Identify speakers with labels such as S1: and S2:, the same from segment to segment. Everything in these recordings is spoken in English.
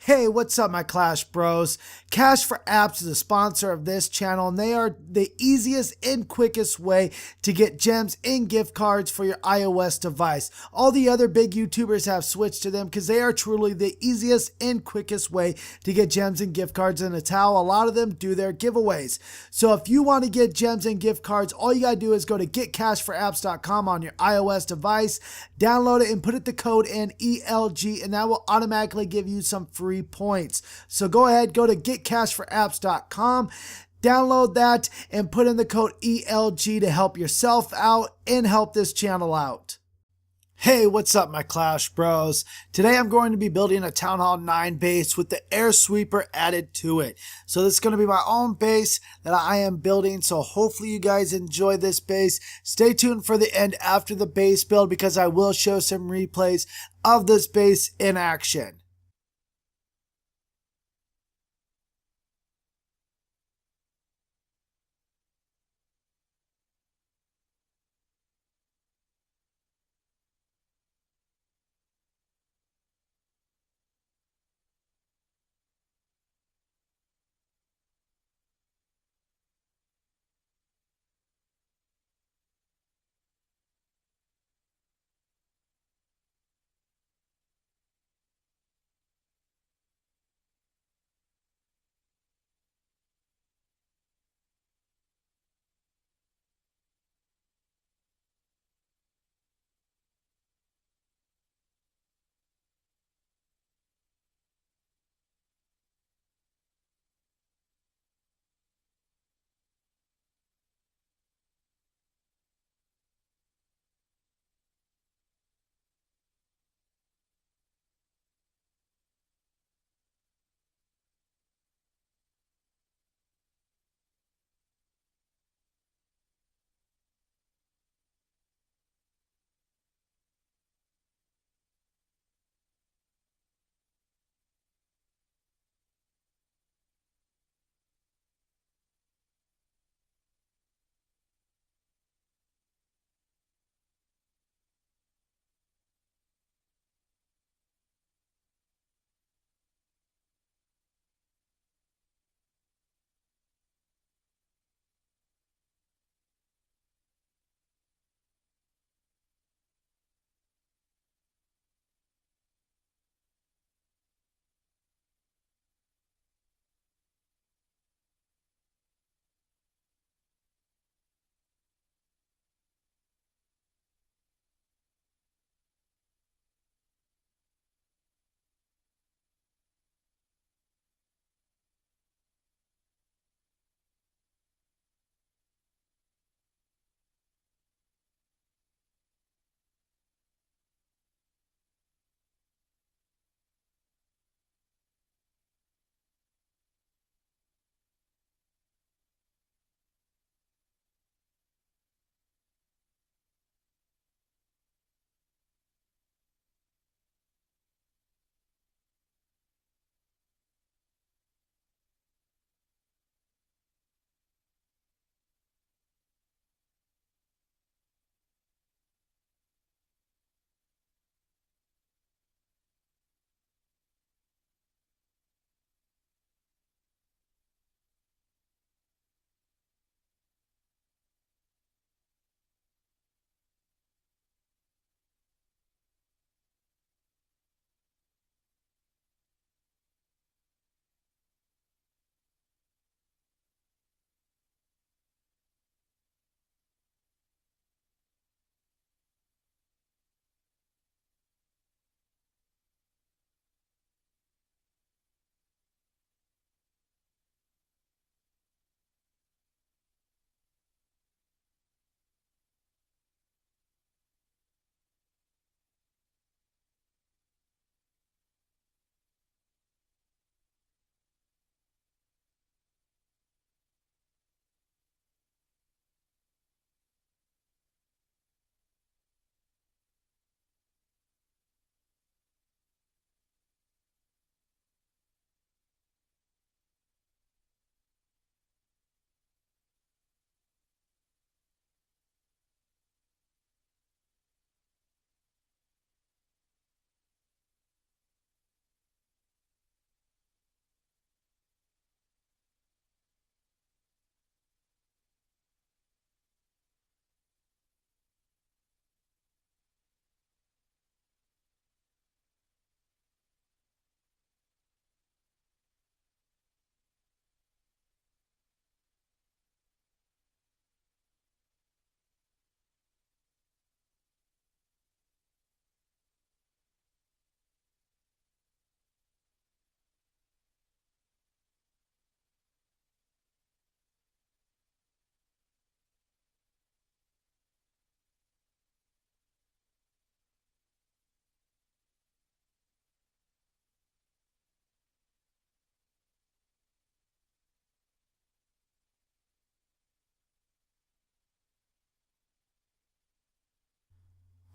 S1: Hey, what's up, my Clash Bros? Cash for Apps is a sponsor of this channel, and they are the easiest and quickest way to get gems and gift cards for your iOS device. All the other big YouTubers have switched to them because they are truly the easiest and quickest way to get gems and gift cards, and it's how a lot of them do their giveaways. So if you want to get gems and gift cards, all you gotta do is go to getcashforapps.com on your iOS device, download it, and put the code in ELG, and that will automatically give you some free points. So go ahead, go to getcashforapps.com, download that, and put in the code ELG to help yourself out and help this channel out. Hey, what's up, my Clash Bros? Today I'm going to be building a Town Hall 9 base with the air sweeper added to it. So this is going to be my own base that I am building, so hopefully you guys enjoy this base. Stay tuned for the end after the base build because I will show some replays of this base in action.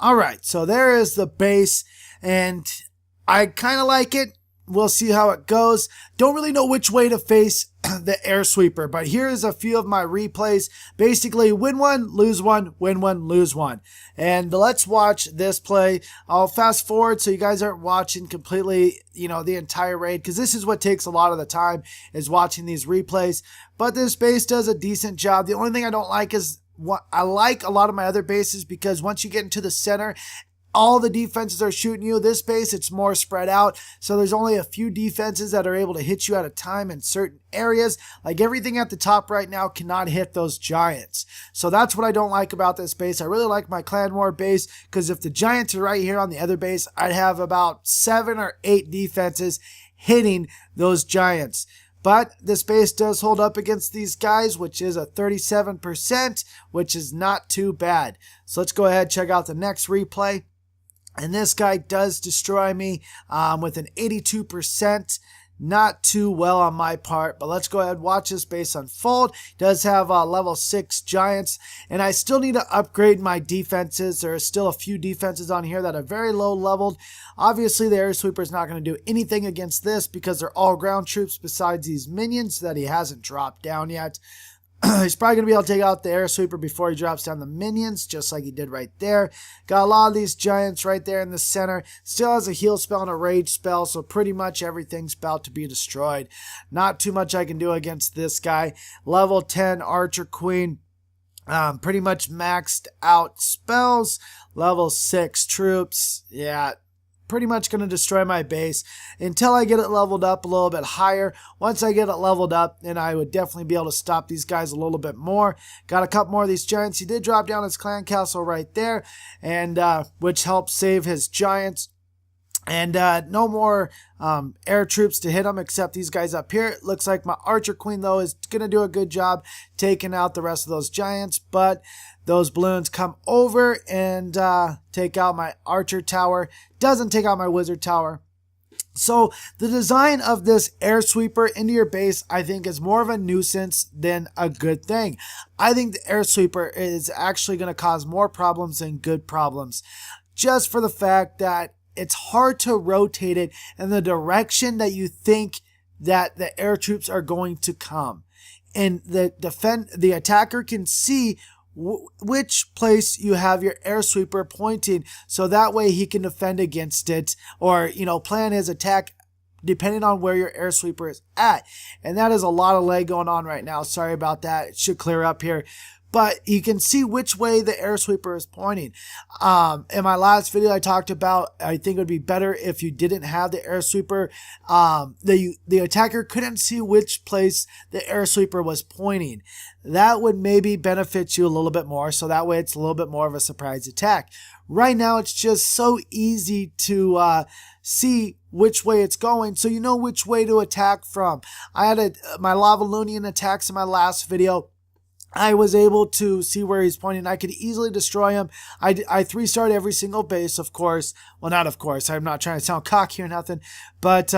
S1: All right, so there is the base, and I kind of like it. We'll see how it goes. Don't really know which way to face the air sweeper, but here's a few of my replays. Basically, win one, lose one, win one, lose one. And let's watch this play. I'll fast forward so you guys aren't watching completely, the entire raid, because this is what takes a lot of the time, is watching these replays. But this base does a decent job. The only thing I don't like is what I like a lot of my other bases, because once you get into the center, all the defenses are shooting you. This base, it's more spread out, so there's only a few defenses that are able to hit you at a time in certain areas. Like everything at the top right now cannot hit those giants. So that's what I don't like about this base. I really like my clan war base, because if the giants are right here on the other base, I'd have about 7 or 8 defenses hitting those giants. But this base does hold up against these guys, which is a 37%, which is not too bad. So let's go ahead and check out the next replay. And this guy does destroy me with an 82%. Not too well on my part, but let's go ahead and watch this base unfold. It does have level 6 giants, and I still need to upgrade my defenses. There are still a few defenses on here that are very low leveled. Obviously, the air sweeper is not going to do anything against this, because they're all ground troops besides these minions that he hasn't dropped down yet. He's probably going to be able to take out the air sweeper before he drops down the minions, just like he did right there. Got a lot of these giants right there in the center. Still has a heal spell and a rage spell, so pretty much everything's about to be destroyed. Not too much I can do against this guy. Level 10 Archer Queen. Pretty much maxed out spells. Level 6 troops. Yeah, pretty much going to destroy my base until I get it leveled up a little bit higher. Once I get it leveled up, then I would definitely be able to stop these guys a little bit more. Got a couple more of these giants. He did drop down his clan castle right there, and which helped save his giants. And no more air troops to hit them except these guys up here. It looks like my Archer Queen, though, is going to do a good job taking out the rest of those giants. But those balloons come over and take out my Archer Tower. Doesn't take out my Wizard Tower. So the design of this air sweeper into your base, I think, is more of a nuisance than a good thing. I think the air sweeper is actually going to cause more problems than good problems, just for the fact that it's hard to rotate it in the direction that you think that the air troops are going to come. And the attacker can see which place you have your air sweeper pointing, so that way he can defend against it, or plan his attack depending on where your air sweeper is at. And that is a lot of lag going on right now. Sorry about that. It should clear up here. But you can see which way the air sweeper is pointing. In my last video, I talked about, I think it would be better if you didn't have the air sweeper. The attacker couldn't see which place the air sweeper was pointing. That would maybe benefit you a little bit more, so that way it's a little bit more of a surprise attack. Right now, it's just so easy to see which way it's going, so you know which way to attack from. I had my Lavalunian attacks in my last video. I was able to see where he's pointing. I could easily destroy him. I 3-starred every single base, of course. Well, not of course. I'm not trying to sound cocky or nothing. But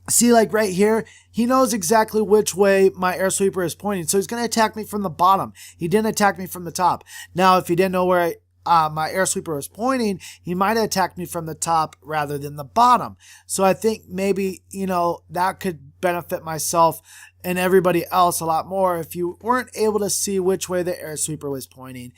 S1: see, like right here, he knows exactly which way my air sweeper is pointing. So he's going to attack me from the bottom. He didn't attack me from the top. Now, if he didn't know where my air sweeper was pointing, he might have attacked me from the top rather than the bottom. So I think maybe, that could benefit myself and everybody else a lot more if you weren't able to see which way the air sweeper was pointing.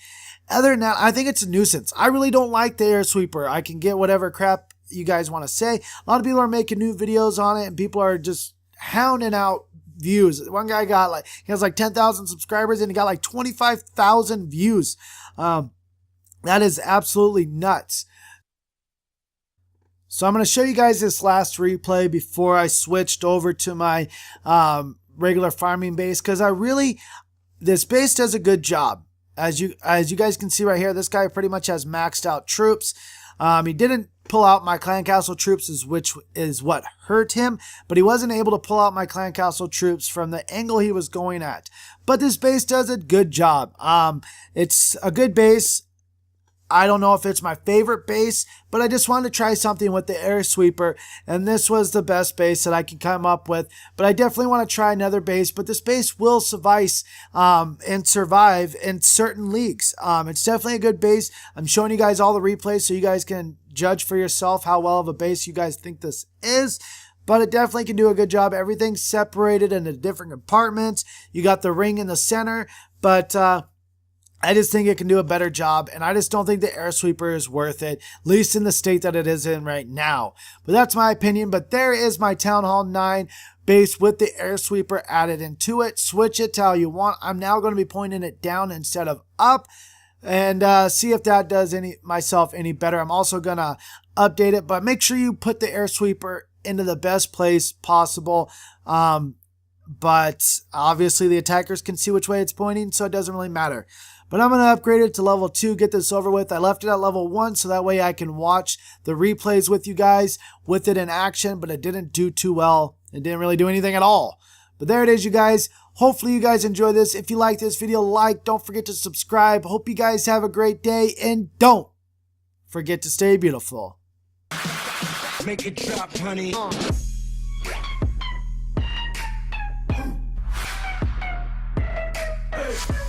S1: Other than that, I think it's a nuisance. I really don't like the air sweeper. I can get whatever crap you guys want to say. A lot of people are making new videos on it, and people are just hounding out views. One guy got he has 10,000 subscribers, and he got 25,000 views. That is absolutely nuts. So I'm going to show you guys this last replay before I switched over to my regular farming base, because this base does a good job. As you guys can see right here, this guy pretty much has maxed out troops. He didn't pull out my clan castle troops, which is what hurt him, but he wasn't able to pull out my clan castle troops from the angle he was going at. But this base does a good job. It's a good base. I don't know if it's my favorite base, but I just wanted to try something with the air sweeper, and this was the best base that I could come up with. But I definitely want to try another base, but this base will suffice and survive in certain leagues. It's definitely a good base. I'm showing you guys all the replays so you guys can judge for yourself how well of a base you guys think this is. But it definitely can do a good job. Everything's separated into different compartments. You got the ring in the center, but I just think it can do a better job, and I just don't think the air sweeper is worth it, at least in the state that it is in right now. But that's my opinion. But there is my Town Hall 9 base with the air sweeper added into it. Switch it to how you want. I'm now going to be pointing it down instead of up, and see if that does myself any better. I'm also going to update it, but make sure you put the air sweeper into the best place possible. But obviously the attackers can see which way it's pointing, so it doesn't really matter. But I'm going to upgrade it to level 2, get this over with. I left it at level 1 so that way I can watch the replays with you guys with it in action, but it didn't do too well. It didn't really do anything at all. But there it is, you guys. Hopefully you guys enjoy this. If you like this video, don't forget to subscribe. Hope you guys have a great day, and don't forget to stay beautiful.
S2: Make it drop, honey. Hey.